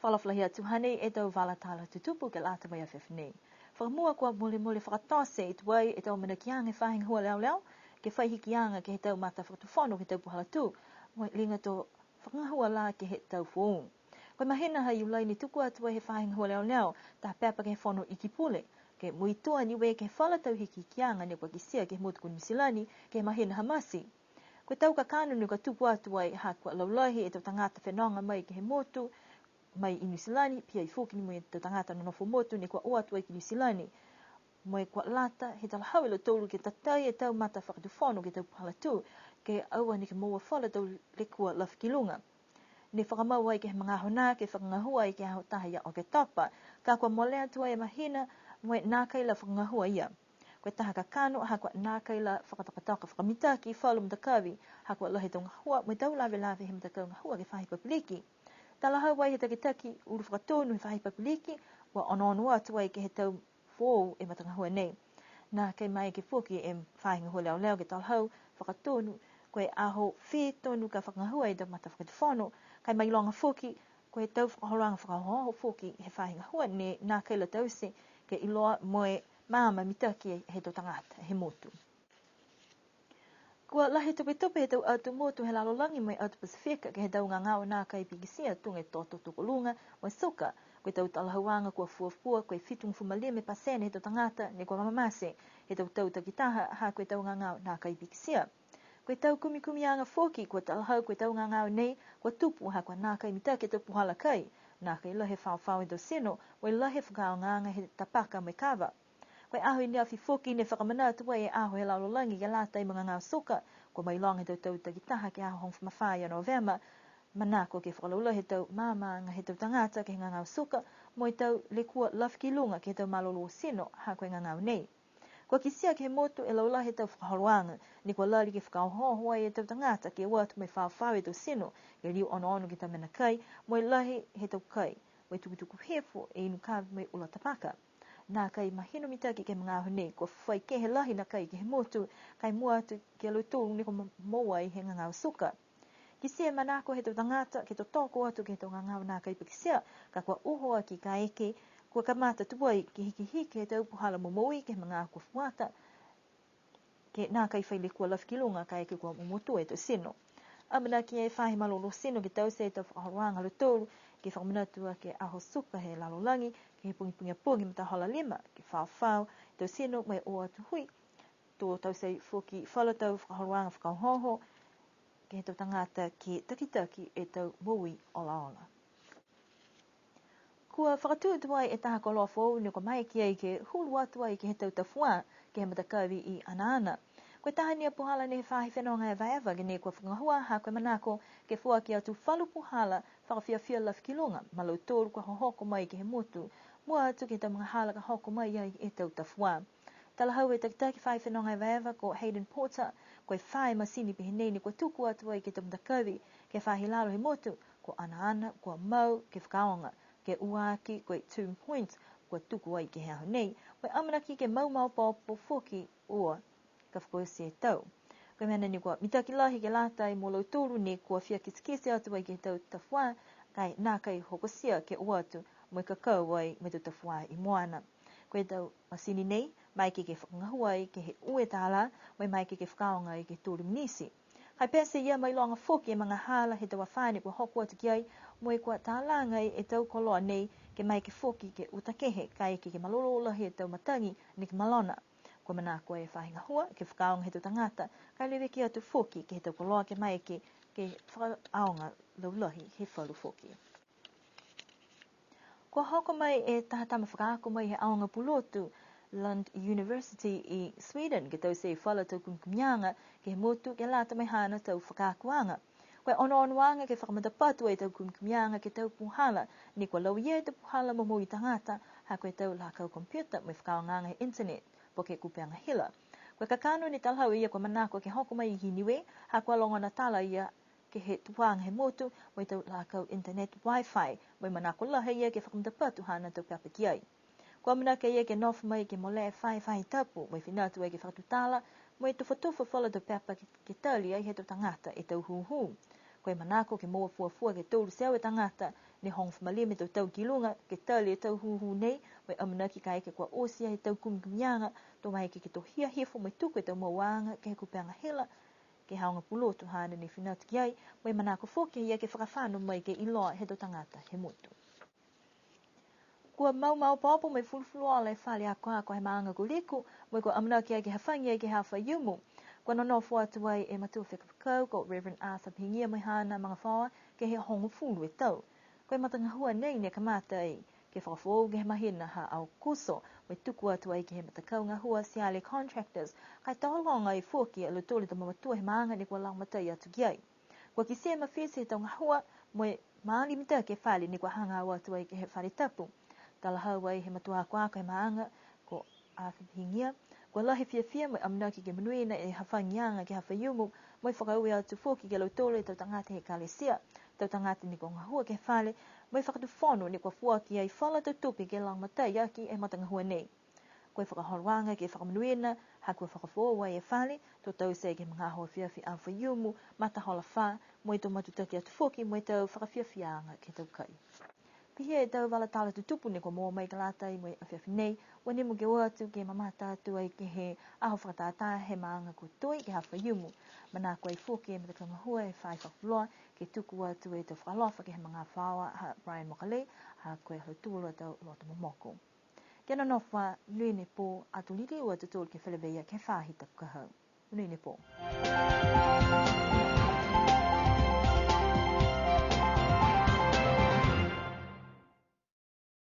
Whalawhalahi atuhane e tau walatala tutupu ke lata mai a whiwhinei. Whakamua kua mole whakatose i tuai e tau manakianga e whahinga hua leo ke whaihikianga ke he tau mata whakatuwhono ke tau puhalatu mo linga tō whakangahua la ke he tau whoong. Koe mahina hai ulai ni tuku atua he whahinga hua leo ta pepa ke he whono iki pule ke muitua niwe ke whalatau hikianga ne kua kisia ke mutu kunisilani ke mahina hamasi. Koe tau ka kanu ni ka tuku atua i hakua laulahi e tau tangata whenonga mai ke he motu mai i New Zealand pia i fuki ni mo te tangata no nofo motu ni kwa o atu ki New Zealand mo e kwa lata he tala hau ilo tolu ke tatai e tau mata whakatuwhono ke tau puhalatu ke aua ni ke moa whala tau lekua lafkilunga. Ni whakamau ai ke he mga hona ke whakangahua i ke hao tahi o ke tapa ka kwa mole atua e mahina mo e nākai la whakangahua ia. Koe taha ka kano hakwa nākai la whakatakataka whakamitaki i whalu mtakawi hakwa lahi tau ngahua mo e tau lawe he mtakau ngahua ke whahi papiliki. Tala hau wai he takitaki uru whakatonu he whahi papiliki wa ono atu wai ke he tau whōu e matangahua nei. Nā kei mai ke fuki e whahinga hua leo ke tala hau whakatonu koe aho whi tonu ka whakangahua e tau mata whakatuwhono kai mai longa fuki koe tau whakahoranga whakahoho fuki he whahinga hua ne nā keila tause ke iloa moe māma mitaki he tau tangata he motu. Kua lahi tupe he tau atu motu he lalolangi mai atu Pasifika ke he tau ngangau nā kai pigisia tunga e toto tukolunga mai suka koe tau talahauanga kua fuafua koe fitung fumalime pasene he tau tangata ne kua mamamase he tau takitaha ha koe tau ngangau nā kai pigisia. Koe tau kumianga foki kua talahau koe tau ngangau nei kua tupu ha kua nā kai mitake tau puhala kai nā kai lahe whao e tau sino wai lahe whakao nganga he tapaka mai kawa. Koe aho i nea foki ne whakamana atua e aho he lalolangi ke lata i mga ngau soka kua mai longa he tau takitaha ke aho hong whamawhai anō vema manako ke whakalaula he tau māmanga he tau tangata ke ngā ngau soka mo i tau lekua lafkilunga ke tau malolo sino ha koe ngā ngau nei. Kua kisia ke he motu e laula he tau whakahoroanga ni kua lari ke whakahohoa e tau tangata ke watu mai whao e tau sino ke liu ono ke tau mena kai mo i lahi he tau kai mo i tukutuku hefo e inu kawe mai ula tapaka. Nā kai mahino mitaki ke mga hone kua whai ke he lahi na kai ke he motu kai mua atu ke alutu ni kua moa i he ngā suka. Kisia manako he tau tangata ke to toko atu ke tau ngā nā kai pikisia ka kua uhoa ki ka eke kua kamata tuai ke hiki he tau puhala momoi ke mga kua fuata ke nā kai whai le kua lafkilunga ka eke kua momotu e tau sino. Amana ki e whahi malolo sino ke tau se tau whakaroanga lutoru ke whakamanatua ke aho suka he lalolangi ke he pungi mata hola lima ke whao tau sino mai o atu hui tō tau sei fuki whalatau whakaroanga whakahoho ke he tau tangata ke takitaki e tau mui ola. Kua whakatuatua e taha koloa fōu ni ko mai ki ai ke hulu atua ke he tau tawhua ke he matakawi i ana. Koe taha nia puhala ne he whahi whenonga e vaewa ke ne kua whangahua ha koe manako ke fua ki atu whalu puhala whakawhiawhia lafkilunga malau tōru kua hohoko mai ke he motu mua atu ke tau mga hala ka hoko mai ai e tau tawhua. Tala hau e takitaki whahi whenonga e vaewa ko Hayden Porter koe whae masini pihi nei ni kua tuku atua ke tau matakawi ke whahi lalo he motu ko ana kua mau ke whakaonga ke uaki koe 2 points kua tuku ai ke hea nei koe amanaki ke mau pōpo foki ua ka whakoese e tau. Koe mena ni kua mitaki lahi ke lata i mōlau tōru ni kua whia kisikisi atu ai ke tau tawhua kai nā kai hokosia ke uatu mo i kakau ai me tau tawhua i moana. Koe tau masini nei mai ke whakangahua ai ke he ue tāla mai ke whakaonga ai ke tōru minisi. Kai pese ia mai longa foki e mga hala he tawa whāne kua hoku atu ki ai mo e kua tālanga e tau koloa nei ke mai ke foki ke utakehe kai ke malolola he tau matangi ni ke malona. Kua manako e whahinga hua ke whakaonga he tau tangata kai lewe ki atu foki ke he tau koloa ke mai ke whakaonga laulahi he whalu foki. Kua hoko mai e tahatama whakaako mai he aonga pulotu Lund University i Sweden ke tau se whala tau kumkumianga ke he motu ke lata mai hana tau whakaakuanga. Koe ono-onoanga ke whakamatapatu e tau kumkumianga ke tau puhala ni kua lau ie tau puhala mo i tangata ha koe tau lakau komputa mai whakaonganga he internet po ke kupeanga hila. Koe kakano ni talhau ia kua manako ke hoko mai i niwe ha kua longona tala ia ke he tuanga he motu mo i tau lakau internet wifi mo i manako laha ia ke whakamatapatu hana tau kapaki ai. Kua manaka ia ke nofu mai ke mole whai tapu mo i whinatu ai ke whakatutala mo i tuwhatuwha whala tau pepa ke tali ai he tau tangata e tau huhu. Koe manako ke moa fua ke tolu sewa tangata ni hong famali me tau kilunga ke tali tau huhu nei mai amana ki kai ke kwa osia he tau kumkumianga to mai ke to hia hifo mai tuku tau mawanga ke kupanga hela ke haunga pulotu hana ni finatu ki ai mai manako foke ia ke whakawhanu mai ke iloa he to tangata he mutu. Kua mau papo mai fulfulu ala e whale ako he maanga kuliku mai kua amana ki ai ke hawhangi ai ke hawha yumu. Kua nono fua tuai e matua whekapakau ko Reverend Arthur Pingia mai hana mga whaua ke he hongo fulu e tau. Koe matanga hua nei ne kamata ai ke whakafou ke he mahina ha au kuso mai tuku atu ai ke he matakau ngā hua siale contractors kai taolonga ai fuaki e lutoli ta mamatua he maanga ni kua lau matai atu ki ai. Kua ki se mawhisi he tau ngā hua mai maali mita ke whale ni kua hanga au atu ai ke he whale tapu. Tala hau ai he matua ako he maanga ko Arthur Pingia. Kua lahi fia mai amnaki ke manuina e hawhangianga ke hawhaiumu mai whakaui atu fuaki ke lautole tau tangata he kalesia. Tau tangata ni ko ngahua ke whale mai whakatufono ni kua fuaki ai whala tau tupi ke lang matai aki e matanga hua nei. Koe whakahorwanga ke whakamanuina ha kua whakafoa e whale to tau se ke mga hoa fia a whaiumu mata hola wha moi to matutaki atu fuaki moi tau whakawhiawhianga ke tau kai. Pihia e tau wala tala tutupu ni ko mō mai kalatai mai a whiawhi nei, wani mo ke oatu ke mamata atu ai ke he aho whakatata he maanga ko toi ke hawha yumu. Mana koe fuki e matakanga hua e whai whakaloa ke tuku atu e tau whakalofa ke he mga whawa ha Brian Mokale ha koe hautula tau lota momoko. Kena nofwa nui ne po atu liri ua tutul ke wheleweia ke whahita kukahau. Nui ne po.